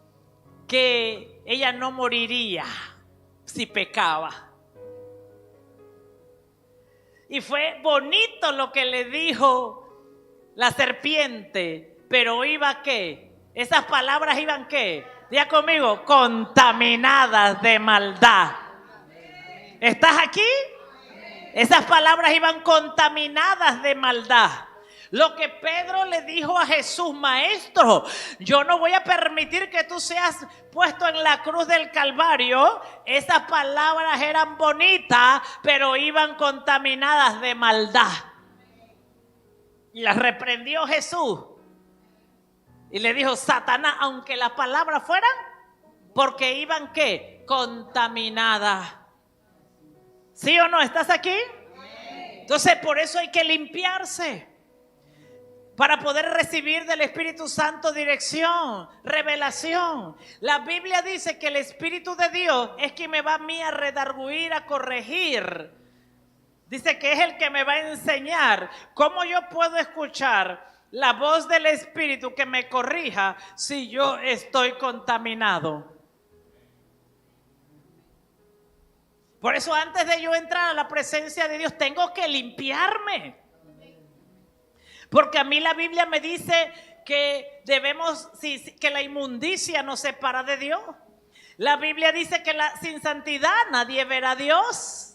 que ella no moriría si pecaba. Y fue bonito lo que le dijo la serpiente. Pero iba ¿qué? Esas palabras iban ¿qué? Diga conmigo, contaminadas de maldad. ¿Estás aquí? Esas palabras iban contaminadas de maldad. Lo que Pedro le dijo a Jesús, maestro, yo no voy a permitir que tú seas puesto en la cruz del Calvario. Esas palabras eran bonitas, pero iban contaminadas de maldad. Y las reprendió Jesús. Y le dijo, Satanás, aunque las palabras fueran, porque iban ¿qué? Contaminadas. ¿Sí o no? ¿Estás aquí? Entonces, por eso hay que limpiarse. Para poder recibir del Espíritu Santo dirección, revelación. La Biblia dice que el Espíritu de Dios es quien me va a mí a redarguir, a corregir. Dice que es el que me va a enseñar cómo yo puedo escuchar la voz del Espíritu que me corrija si yo estoy contaminado. Por eso antes de yo entrar a la presencia de Dios tengo que limpiarme. Porque a mí la Biblia me dice que que la inmundicia nos separa de Dios. La Biblia dice que sin santidad nadie verá a Dios.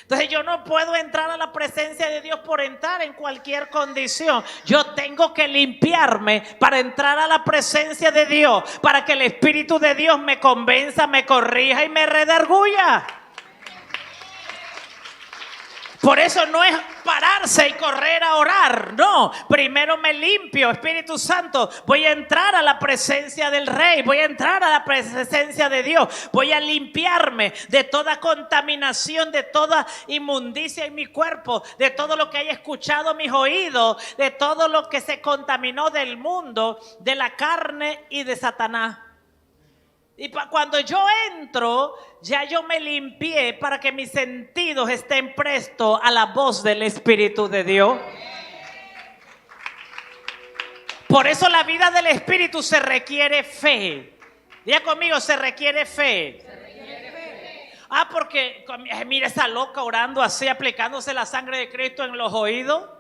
Entonces yo no puedo entrar a la presencia de Dios por entrar en cualquier condición. Yo tengo que limpiarme para entrar a la presencia de Dios, para que el Espíritu de Dios me convenza, me corrija y me redarguya. Por eso no es pararse y correr a orar, no. Primero me limpio, Espíritu Santo. Voy a entrar a la presencia del Rey, voy a entrar a la presencia de Dios. Voy a limpiarme de toda contaminación, de toda inmundicia en mi cuerpo, de todo lo que haya escuchado mis oídos, de todo lo que se contaminó del mundo, de la carne y de Satanás. Y cuando yo entro, ya yo me limpié para que mis sentidos estén prestos a la voz del Espíritu de Dios. Por eso la vida del Espíritu se requiere fe. Diga conmigo, se requiere fe. Porque mira esa loca orando así, aplicándose la sangre de Cristo en los oídos.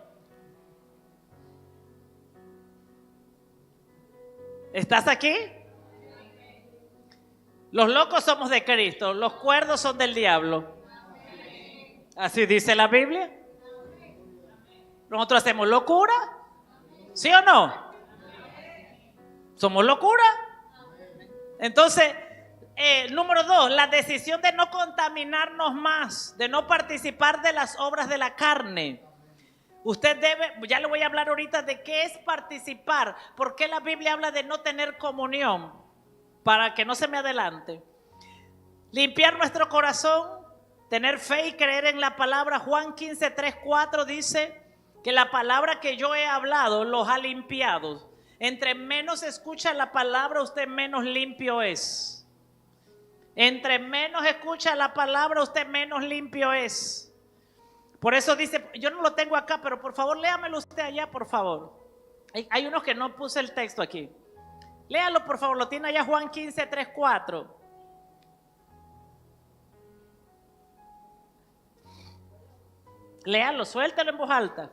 ¿Estás aquí? Los locos somos de Cristo, los cuerdos son del diablo. Así dice la Biblia. Nosotros hacemos locura, ¿sí o no? ¿Somos locura? Entonces, número 2, la decisión de no contaminarnos más, de no participar de las obras de la carne. Usted debe, ya le voy a hablar ahorita de qué es participar, por qué la Biblia habla de no tener comunión. Para que no se me adelante. Limpiar nuestro corazón, tener fe y creer en la palabra. Juan 15, 3, 4 dice que la palabra que yo he hablado los ha limpiado. Entre menos escucha la palabra, usted menos limpio es. Entre menos escucha la palabra, usted menos limpio es. Por eso dice, yo no lo tengo acá, pero por favor léamelo usted allá, por favor. Hay unos que no puse el texto aquí. Léalo, por favor, lo tiene allá Juan 15, 3, 4. Léalo, suéltalo en voz alta.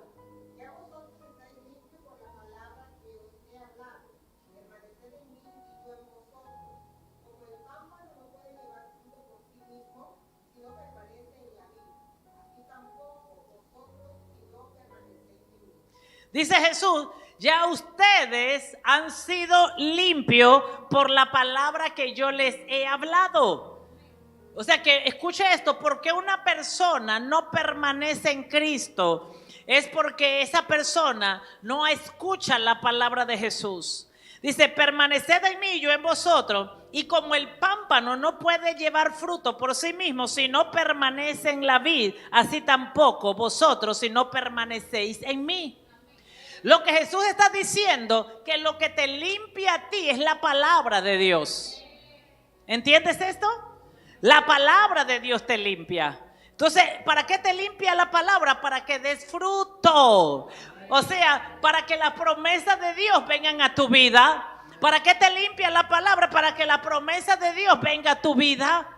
Ya vosotros estáis limpios por la palabra que os he hablado. Permaneced en mí y yo en vosotros. Como el pámpano no puede llevar fruto por sí mismo, si no permanece en la vid, así tampoco vosotros si no permanecéis en mí. Dice Jesús, ya ustedes han sido limpios por la palabra que yo les he hablado. O sea que escuche esto, porque una persona no permanece en Cristo es porque esa persona no escucha la palabra de Jesús. Dice, permaneced en mí, yo en vosotros. Y como el pámpano no puede llevar fruto por sí mismo si no permanece en la vid, así tampoco vosotros si no permanecéis en mí. Lo que Jesús está diciendo, que lo que te limpia a ti es la palabra de Dios. ¿Entiendes esto? La palabra de Dios te limpia. Entonces, ¿para qué te limpia la palabra? Para que des fruto. O sea, para que las promesas de Dios vengan a tu vida. ¿Para qué te limpia la palabra? Para que la promesa de Dios venga a tu vida.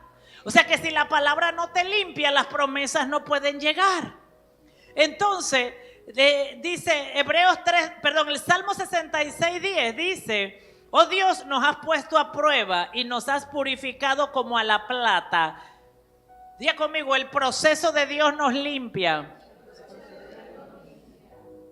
O sea que si la palabra no te limpia, las promesas no pueden llegar. Entonces, dice el Salmo 66:10 dice, oh Dios, nos has puesto a prueba y nos has purificado como a la plata. Diga conmigo, el proceso de Dios nos limpia.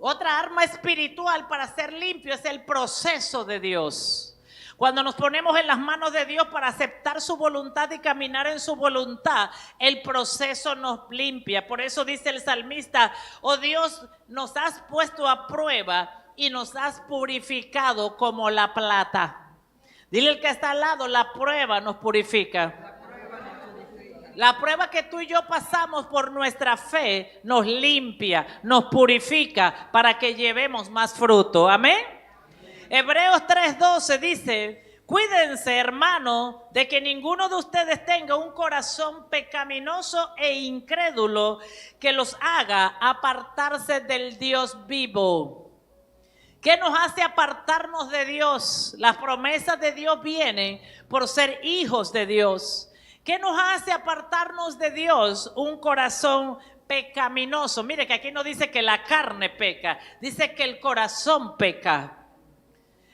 Otra arma espiritual para ser limpio es el proceso de Dios. Cuando nos ponemos en las manos de Dios para aceptar su voluntad y caminar en su voluntad, el proceso nos limpia. Por eso dice el salmista, oh Dios, nos has puesto a prueba y nos has purificado como la plata. Dile al que está al lado, la prueba nos purifica. La prueba que tú y yo pasamos por nuestra fe nos limpia, nos purifica para que llevemos más fruto. Amén. Hebreos 3:12 dice, cuídense, hermano, de que ninguno de ustedes tenga un corazón pecaminoso e incrédulo que los haga apartarse del Dios vivo. ¿Qué nos hace apartarnos de Dios? Las promesas de Dios vienen por ser hijos de Dios. ¿Qué nos hace apartarnos de Dios? Un corazón pecaminoso. Mire que aquí no dice que la carne peca, dice que el corazón peca.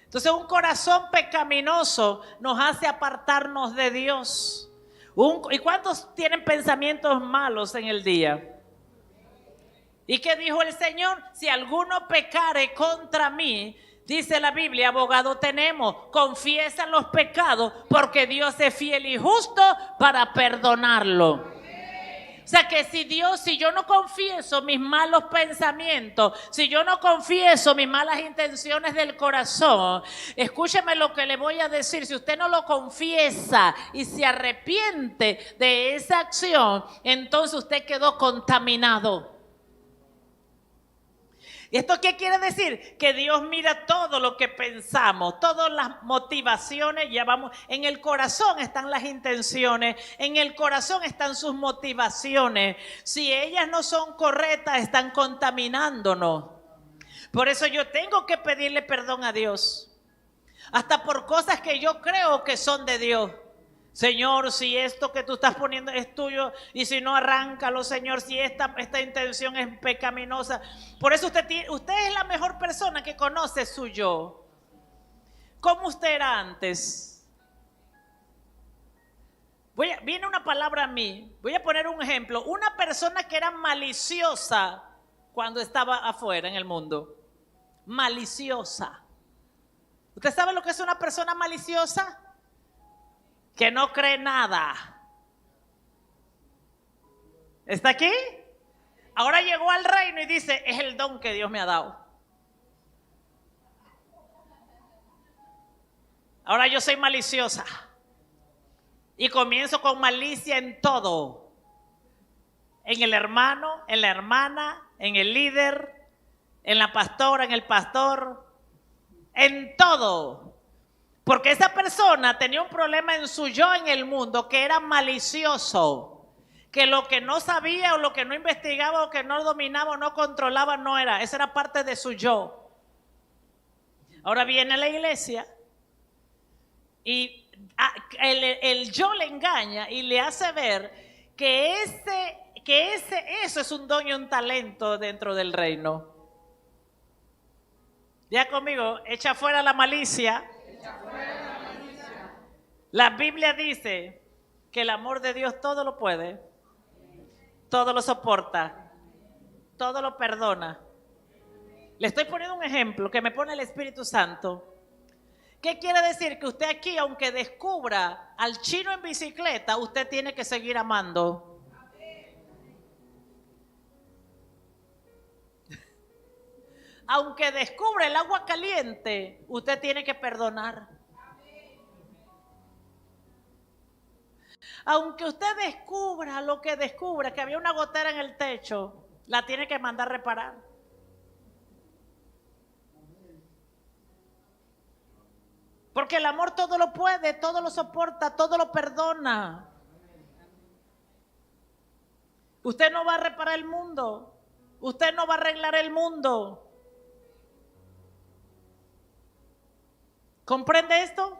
Entonces un corazón pecaminoso nos hace apartarnos de Dios. ¿Y cuántos tienen pensamientos malos en el día? ¿Y qué dijo el Señor? Si alguno pecare contra mí, dice la Biblia, abogado tenemos, confiesa los pecados porque Dios es fiel y justo para perdonarlo. O sea que si yo no confieso mis malos pensamientos, si yo no confieso mis malas intenciones del corazón, escúcheme lo que le voy a decir, si usted no lo confiesa y se arrepiente de esa acción, entonces usted quedó contaminado. ¿Y esto qué quiere decir? Que Dios mira todo lo que pensamos, todas las motivaciones, ya vamos, en el corazón están las intenciones, en el corazón están sus motivaciones. Si ellas no son correctas, están contaminándonos. Por eso yo tengo que pedirle perdón a Dios, hasta por cosas que yo creo que son de Dios. Señor, si esto que tú estás poniendo es tuyo y si no, arráncalo, Señor, si esta intención es pecaminosa. Por eso usted es la mejor persona que conoce su yo. ¿Cómo usted era antes? Viene una palabra a mí, voy a poner un ejemplo. Una persona que era maliciosa cuando estaba afuera en el mundo. Maliciosa. ¿Usted sabe lo que es una persona maliciosa? Que no cree nada. ¿Está aquí? Ahora llegó al reino y dice, es el don que Dios me ha dado. Ahora yo soy maliciosa y comienzo con malicia en todo. En el hermano, en la hermana, en el líder, en la pastora, en el pastor, en todo. Porque esa persona tenía un problema en su yo en el mundo, que era malicioso, que lo que no sabía o lo que no investigaba o que no dominaba o no controlaba no era, esa era parte de su yo. Ahora viene la iglesia y el yo le engaña y le hace ver que eso es un don y un talento dentro del reino. Ya conmigo, echa fuera la malicia. La Biblia dice que el amor de Dios todo lo puede, todo lo soporta, todo lo perdona. Le estoy poniendo un ejemplo que me pone el Espíritu Santo. ¿Qué quiere decir? Que usted aquí, aunque descubra al chino en bicicleta, usted tiene que seguir amando. Aunque descubra el agua caliente, usted tiene que perdonar. Aunque usted descubra lo que descubra, que había una gotera en el techo, la tiene que mandar reparar. Porque el amor todo lo puede, todo lo soporta, todo lo perdona. Usted no va a reparar el mundo. Usted no va a arreglar el mundo. ¿Comprende esto?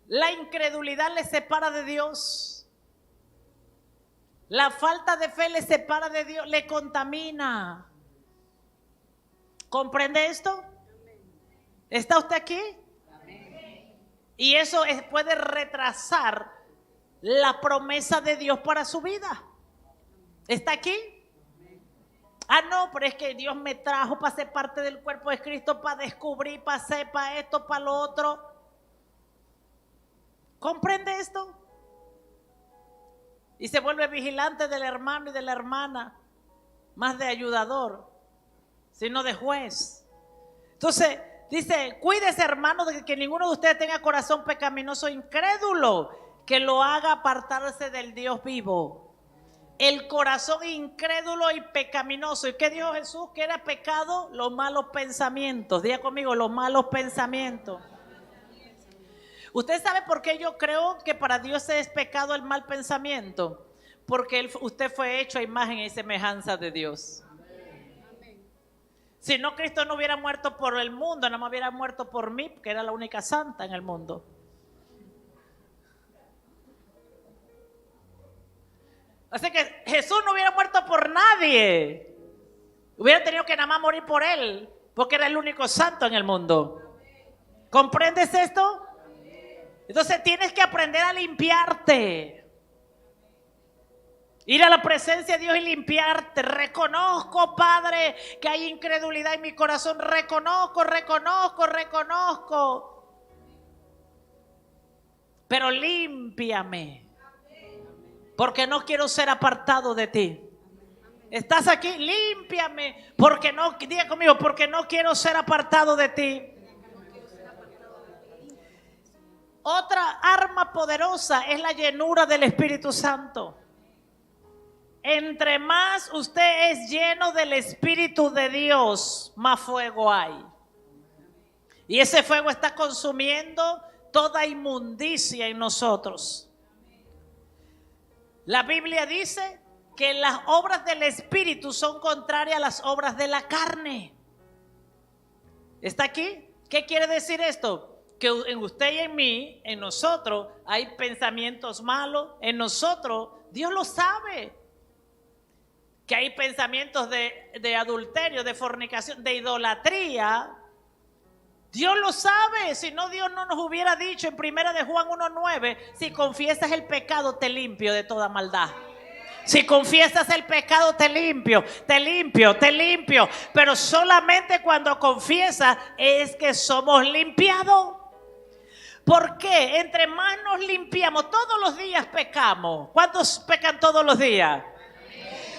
La incredulidad le separa de Dios. La falta de fe le separa de Dios, le contamina. ¿Comprende esto? ¿Está usted aquí? Y eso puede retrasar la promesa de Dios para su vida. ¿Está aquí? Ah, no, pero es que Dios me trajo para ser parte del cuerpo de Cristo, para descubrir, para hacer, para esto, para lo otro. ¿Comprende esto? Y se vuelve vigilante del hermano y de la hermana, más de ayudador, sino de juez. Entonces, dice, cuídese, hermano, de que ninguno de ustedes tenga corazón pecaminoso, incrédulo, que lo haga apartarse del Dios vivo. El corazón incrédulo y pecaminoso. ¿Y qué dijo Jesús? Que era pecado los malos pensamientos. Diga conmigo, los malos pensamientos. ¿Usted sabe por qué yo creo que para Dios es pecado el mal pensamiento? Porque usted fue hecho a imagen y semejanza de Dios. Si no, Cristo no hubiera muerto por el mundo, no me hubiera muerto por mí, que era la única santa en el mundo. Así que Jesús no hubiera muerto por nadie. Hubiera tenido que nada más morir por él, porque era el único santo en el mundo. ¿Comprendes esto? Entonces tienes que aprender a limpiarte. Ir a la presencia de Dios y limpiarte. Reconozco, Padre, que hay incredulidad en mi corazón. Reconozco. Pero límpiame. porque no quiero ser apartado de ti. ¿Estás aquí? Límpiame, porque no, diga conmigo, porque no quiero ser apartado de ti. Otra arma poderosa es la llenura del Espíritu Santo. Entre más usted es lleno del Espíritu de Dios, más fuego hay. Y ese fuego está consumiendo toda inmundicia en nosotros. La Biblia dice que las obras del Espíritu son contrarias a las obras de la carne. ¿Está aquí? ¿Qué quiere decir esto? Que en usted y en mí, en nosotros, hay pensamientos malos. En nosotros, Dios lo sabe. Que hay pensamientos de adulterio, de fornicación, de idolatría. Dios lo sabe. Si no, Dios no nos hubiera dicho en 1 de Juan 1:9, si confiesas el pecado, te limpio de toda maldad. Si confiesas el pecado, te limpio, te limpio, te limpio. Pero solamente cuando confiesas es que somos limpiados. ¿Por qué? Entre más nos limpiamos, todos los días pecamos. ¿Cuántos pecan todos los días?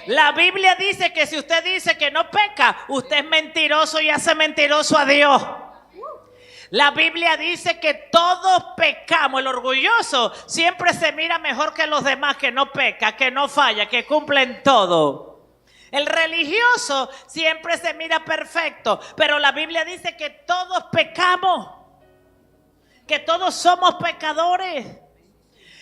La Biblia dice que si usted dice que no peca, usted es mentiroso y hace mentiroso a Dios. La Biblia dice que todos pecamos. El orgulloso siempre se mira mejor que los demás, que no peca, que no falla, que cumple en todo. El religioso siempre se mira perfecto, pero la Biblia dice que todos pecamos, que todos somos pecadores.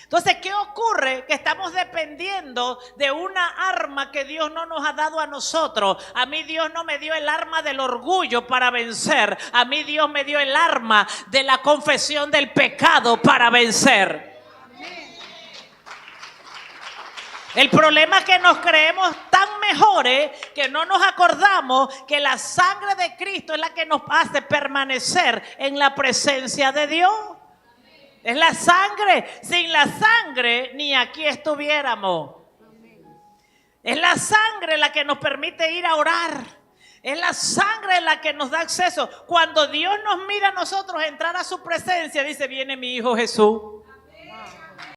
Entonces, ¿qué ocurre? Que estamos dependiendo de una arma que Dios no nos ha dado a nosotros. A mí Dios no me dio el arma del orgullo para vencer. A mí Dios me dio el arma de la confesión del pecado para vencer. El problema es que nos creemos tan mejores que no nos acordamos que la sangre de Cristo es la que nos hace permanecer en la presencia de Dios. Es la sangre. Sin la sangre ni aquí estuviéramos. Es la sangre la que nos permite ir a orar. Es la sangre la que nos da acceso. Cuando Dios nos mira a nosotros entrar a su presencia, dice, viene mi hijo Jesús.